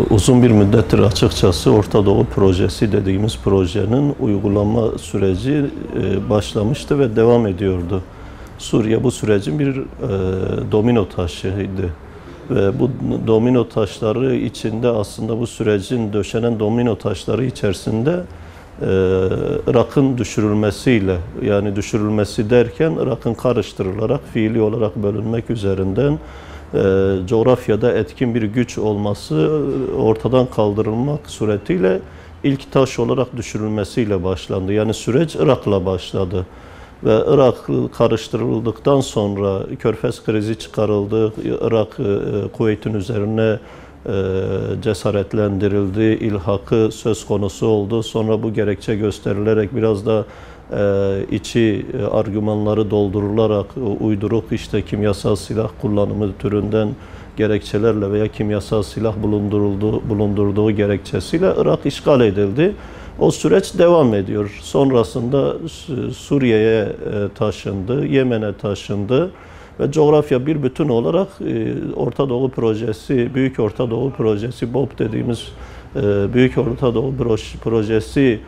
Uzun bir müddettir açıkçası Orta Doğu Projesi dediğimiz projenin uygulama süreci başlamıştı ve devam ediyordu. Suriye bu sürecin bir domino taşıydı. Ve bu domino taşları içinde aslında bu sürecin döşenen domino taşları içerisinde Irak'ın düşürülmesiyle, yani düşürülmesi derken Irak'ın karıştırılarak fiili olarak bölünmek üzerinden coğrafyada etkin bir güç olması ortadan kaldırılmak suretiyle ilk taş olarak düşürülmesiyle başlandı. Yani süreç Irak'la başladı. Ve Irak karıştırıldıktan sonra Körfez krizi çıkarıldı. Irak Kuveyt'in üzerine cesaretlendirildi. İlhakı söz konusu oldu. Sonra bu gerekçe gösterilerek biraz da içi argümanları doldurularak uyduruk işte kimyasal silah kullanımı türünden gerekçelerle veya kimyasal silah bulundurduğu gerekçesiyle Irak işgal edildi. O süreç devam ediyor. Sonrasında Suriye'ye taşındı, Yemen'e taşındı ve coğrafya bir bütün olarak Orta Doğu Projesi, Büyük Orta Doğu Projesi, BOP dediğimiz Büyük Orta Doğu Projesi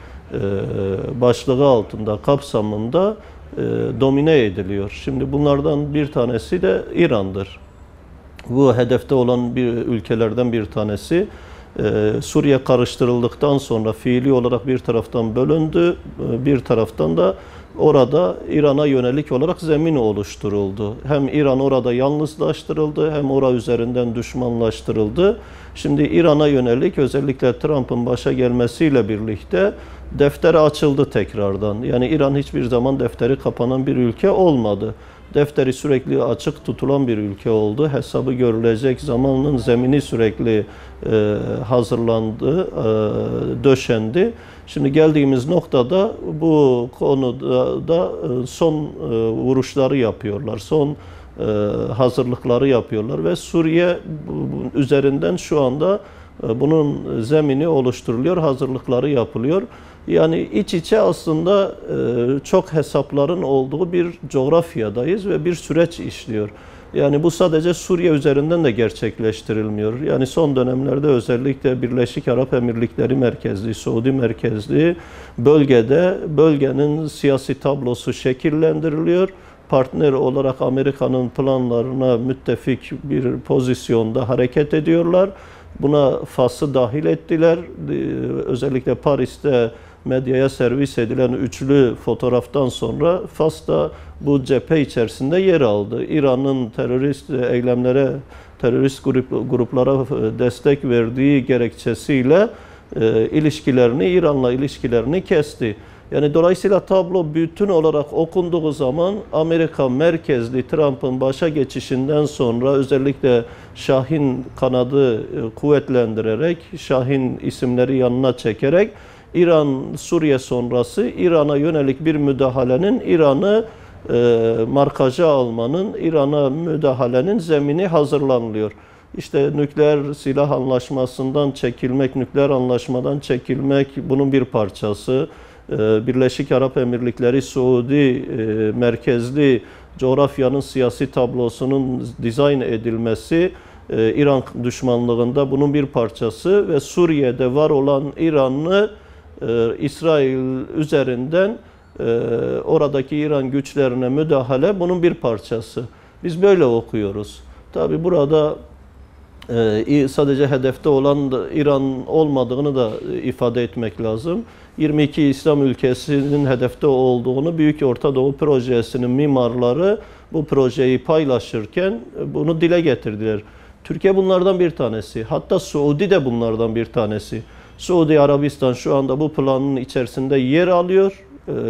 başlığı altında, kapsamında domine ediliyor. Şimdi bunlardan bir tanesi de İran'dır. Bu hedefte olan ülkelerden bir tanesi. Suriye karıştırıldıktan sonra fiili olarak bir taraftan bölündü, bir taraftan da orada İran'a yönelik olarak zemin oluşturuldu. Hem İran orada yalnızlaştırıldı, hem orada üzerinden düşmanlaştırıldı. Şimdi İran'a yönelik özellikle Trump'ın başa gelmesiyle birlikte defteri açıldı tekrardan. Yani İran hiçbir zaman defteri kapanan bir ülke olmadı. Defteri sürekli açık tutulan bir ülke oldu. Hesabı görülecek zamanın zemini sürekli hazırlandı, döşendi. Şimdi geldiğimiz noktada bu konuda da son vuruşları yapıyorlar, son hazırlıkları yapıyorlar ve Suriye üzerinden şu anda bunun zemini oluşturuluyor, hazırlıkları yapılıyor. Yani iç içe aslında çok hesapların olduğu bir coğrafyadayız ve bir süreç işliyor. Yani bu sadece Suriye üzerinden de gerçekleştirilmiyor. Yani son dönemlerde özellikle Birleşik Arap Emirlikleri merkezli, Suudi merkezli bölgenin siyasi tablosu şekillendiriliyor. Partner olarak Amerika'nın planlarına müttefik bir pozisyonda hareket ediyorlar. Buna Fas'ı dahil ettiler. Özellikle Paris'te medyaya servis edilen üçlü fotoğraftan sonra Fas da bu cephe içerisinde yer aldı. İran'ın terörist eylemlere, terörist gruplara destek verdiği gerekçesiyle İran'la ilişkilerini kesti. Yani dolayısıyla tablo bütün olarak okunduğu zaman Amerika merkezli Trump'ın başa geçişinden sonra özellikle Şahin kanadı kuvvetlendirerek, Şahin isimleri yanına çekerek İran-Suriye sonrası İran'a yönelik bir müdahalenin, İran'ı markaja almanın, İran'a müdahalenin zemini hazırlanılıyor. İşte nükleer silah anlaşmasından çekilmek, nükleer anlaşmadan çekilmek bunun bir parçası. Birleşik Arap Emirlikleri, Suudi merkezli coğrafyanın siyasi tablosunun dizayn edilmesi, İran düşmanlığında bunun bir parçası ve Suriye'de var olan İran'ı İsrail üzerinden oradaki İran güçlerine müdahale bunun bir parçası. Biz böyle okuyoruz. Tabi burada sadece hedefte olan İran olmadığını da ifade etmek lazım. 22 İslam ülkesinin hedefte olduğunu Büyük Orta Doğu Projesi'nin mimarları bu projeyi paylaşırken bunu dile getirdiler. Türkiye bunlardan bir tanesi. Hatta Suudi de bunlardan bir tanesi. Suudi Arabistan şu anda bu planın içerisinde yer alıyor.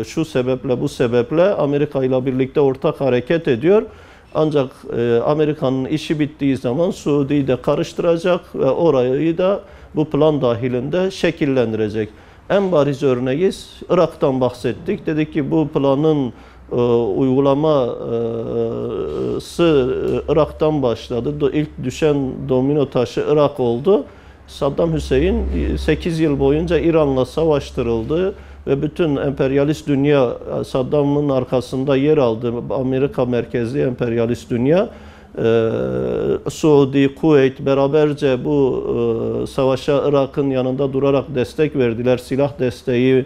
Şu sebeple bu sebeple Amerika ile birlikte ortak hareket ediyor. Ancak Amerika'nın işi bittiği zaman Suudi'yi de karıştıracak ve orayı da bu plan dahilinde şekillendirecek. En bariz örneğiz, Irak'tan bahsettik. Dedik ki bu planın uygulaması Irak'tan başladı. İlk düşen domino taşı Irak oldu. Saddam Hüseyin 8 yıl boyunca İran'la savaştırıldı ve bütün emperyalist dünya Saddam'ın arkasında yer aldı. Amerika merkezli emperyalist dünya Suudi, Kuveyt beraberce bu savaşa Irak'ın yanında durarak destek verdiler. Silah desteği,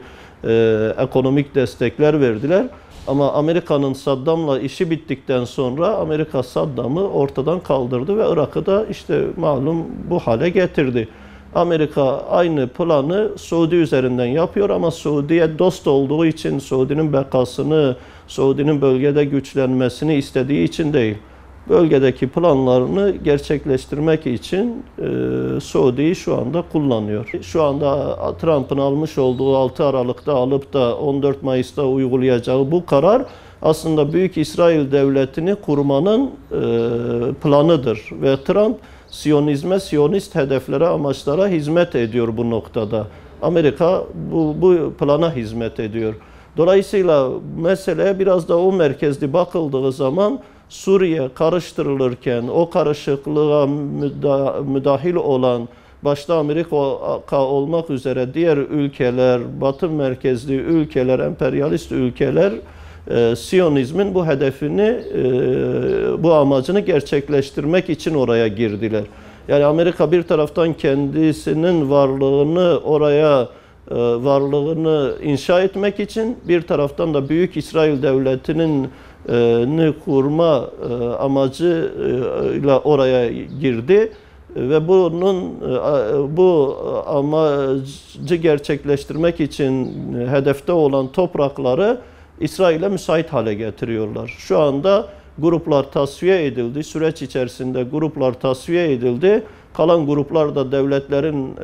ekonomik destekler verdiler. Ama Amerika'nın Saddam'la işi bittikten sonra Amerika Saddam'ı ortadan kaldırdı ve Irak'ı da işte malum bu hale getirdi. Amerika aynı planı Suudi üzerinden yapıyor ama Suudi'ye dost olduğu için, Suudi'nin bekasını, Suudi'nin bölgede güçlenmesini istediği için değil. Bölgedeki planlarını gerçekleştirmek için Suudi'yi şu anda kullanıyor. Şu anda Trump'ın almış olduğu 6 Aralık'ta alıp da 14 Mayıs'ta uygulayacağı bu karar aslında Büyük İsrail Devleti'ni kurmanın planıdır. Ve Trump Siyonizme, Siyonist hedeflere, amaçlara hizmet ediyor bu noktada. Amerika bu plana hizmet ediyor. Dolayısıyla meseleye biraz da o merkezli bakıldığı zaman Suriye karıştırılırken o karışıklığa müdahil olan başta Amerika olmak üzere diğer ülkeler, Batı merkezli ülkeler, emperyalist ülkeler Siyonizmin bu hedefini, bu amacını gerçekleştirmek için oraya girdiler. Yani Amerika bir taraftan kendisinin varlığını inşa etmek için, bir taraftan da Büyük İsrail Devleti'nin kurma amacıyla oraya girdi ve bu amacı gerçekleştirmek için hedefte olan toprakları İsrail'e müsait hale getiriyorlar. Şu anda gruplar tasfiye edildi. Süreç içerisinde gruplar tasfiye edildi. Kalan gruplar da devletlerin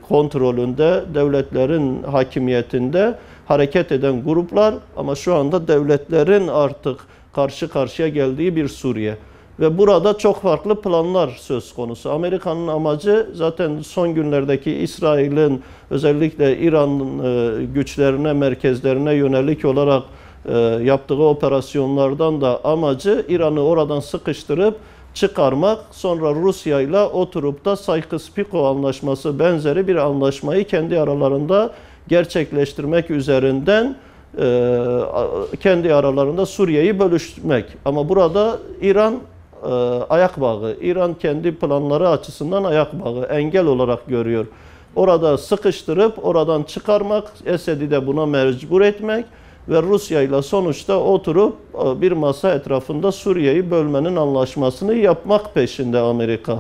kontrolünde, devletlerin hakimiyetinde hareket eden gruplar, ama şu anda devletlerin artık karşı karşıya geldiği bir Suriye. Ve burada çok farklı planlar söz konusu. Amerika'nın amacı zaten son günlerdeki İsrail'in özellikle İran güçlerine, merkezlerine yönelik olarak yaptığı operasyonlardan da amacı İran'ı oradan sıkıştırıp çıkarmak, sonra Rusya ile oturup da Sykes-Picot anlaşması benzeri bir anlaşmayı kendi aralarında gerçekleştirmek üzerinden kendi aralarında Suriye'yi bölüşmek. Ama burada İran ayak bağı, İran kendi planları açısından ayak bağı, engel olarak görüyor. Orada sıkıştırıp oradan çıkarmak, Esed'i de buna mecbur etmek ve Rusya ile sonuçta oturup bir masa etrafında Suriye'yi bölmenin anlaşmasını yapmak peşinde Amerika.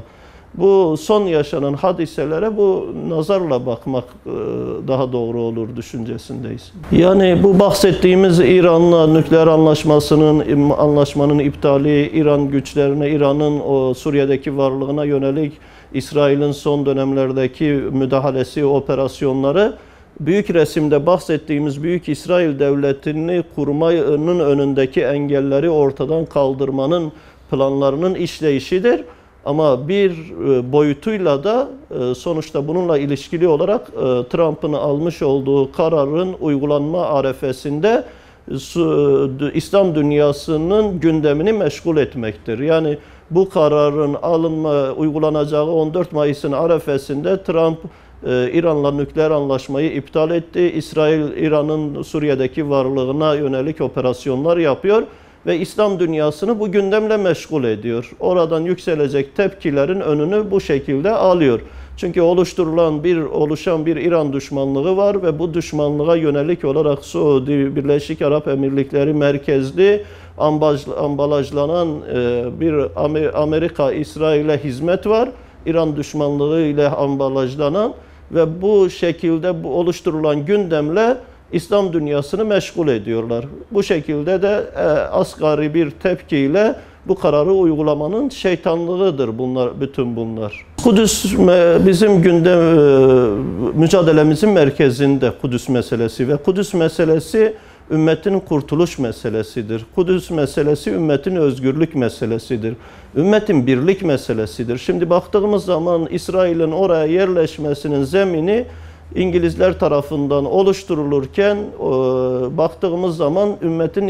Bu son yaşanan hadiselere bu nazarla bakmak daha doğru olur düşüncesindeyiz. Yani bu bahsettiğimiz İran'la nükleer anlaşmanın iptali, İran güçlerine, İran'ın o Suriye'deki varlığına yönelik İsrail'in son dönemlerdeki müdahalesi, operasyonları, büyük resimde bahsettiğimiz Büyük İsrail Devleti'ni kurmanın önündeki engelleri ortadan kaldırmanın planlarının işleyişidir. Ama bir boyutuyla da sonuçta bununla ilişkili olarak Trump'ın almış olduğu kararın uygulanma arefesinde İslam dünyasının gündemini meşgul etmektir. Yani bu kararın uygulanacağı 14 Mayıs'ın arefesinde Trump İran'la nükleer anlaşmayı iptal etti. İsrail, İran'ın Suriye'deki varlığına yönelik operasyonlar yapıyor ve İslam dünyasını bu gündemle meşgul ediyor. Oradan yükselecek tepkilerin önünü bu şekilde alıyor. Çünkü oluşan bir İran düşmanlığı var ve bu düşmanlığa yönelik olarak Suudi, Birleşik Arap Emirlikleri merkezli ambalajlanan bir Amerika, İsrail'e hizmet var. İran düşmanlığı ile ambalajlanan ve bu şekilde bu oluşturulan gündemle İslam dünyasını meşgul ediyorlar. Bu şekilde de asgari bir tepkiyle bu kararı uygulamanın şeytanlığıdır bütün bunlar. Kudüs bizim mücadelemizin merkezinde Kudüs meselesi ve Kudüs meselesi ümmetin kurtuluş meselesidir. Kudüs meselesi ümmetin özgürlük meselesidir. Ümmetin birlik meselesidir. Şimdi baktığımız zaman İsrail'in oraya yerleşmesinin zemini İngilizler tarafından oluşturulurken baktığımız zaman ümmetin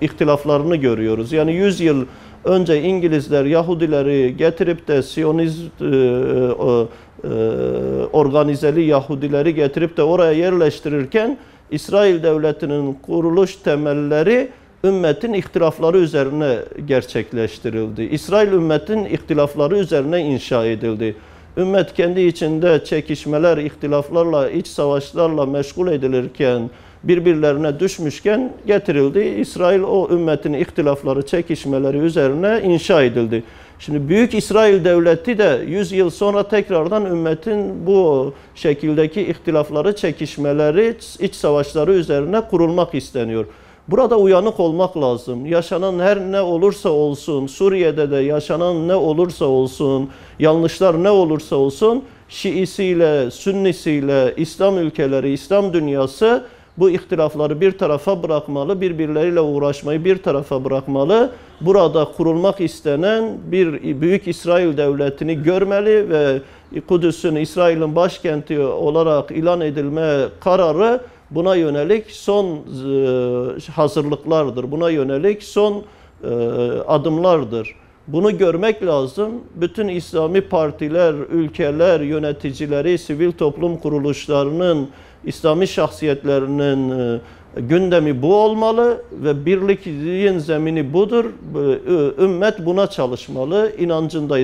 ihtilaflarını görüyoruz. Yani 100 yıl önce İngilizler Yahudileri getirip de Siyonist organizeli Yahudileri getirip de oraya yerleştirirken İsrail Devleti'nin kuruluş temelleri ümmetin ihtilafları üzerine gerçekleştirildi. İsrail ümmetin ihtilafları üzerine inşa edildi. Ümmet kendi içinde çekişmeler, ihtilaflarla, iç savaşlarla meşgul edilirken, birbirlerine düşmüşken getirildi. İsrail o ümmetin ihtilafları, çekişmeleri üzerine inşa edildi. Şimdi Büyük İsrail Devleti de 100 yıl sonra tekrardan ümmetin bu şekildeki ihtilafları, çekişmeleri, iç savaşları üzerine kurulmak isteniyor. Burada uyanık olmak lazım. Yaşanan her ne olursa olsun, Suriye'de de yaşanan ne olursa olsun, yanlışlar ne olursa olsun, Şiisiyle, Sünnisiyle, İslam ülkeleri, İslam dünyası bu ihtilafları bir tarafa bırakmalı, birbirleriyle uğraşmayı bir tarafa bırakmalı. Burada kurulmak istenen bir Büyük İsrail Devleti'ni görmeli ve Kudüs'ün İsrail'in başkenti olarak ilan edilme kararı buna yönelik son hazırlıklardır. Buna yönelik son adımlardır. Bunu görmek lazım. Bütün İslami partiler, ülkeler, yöneticileri, sivil toplum kuruluşlarının, İslami şahsiyetlerinin gündemi bu olmalı ve birliğin zemini budur. Ümmet buna çalışmalı. İnancındayız.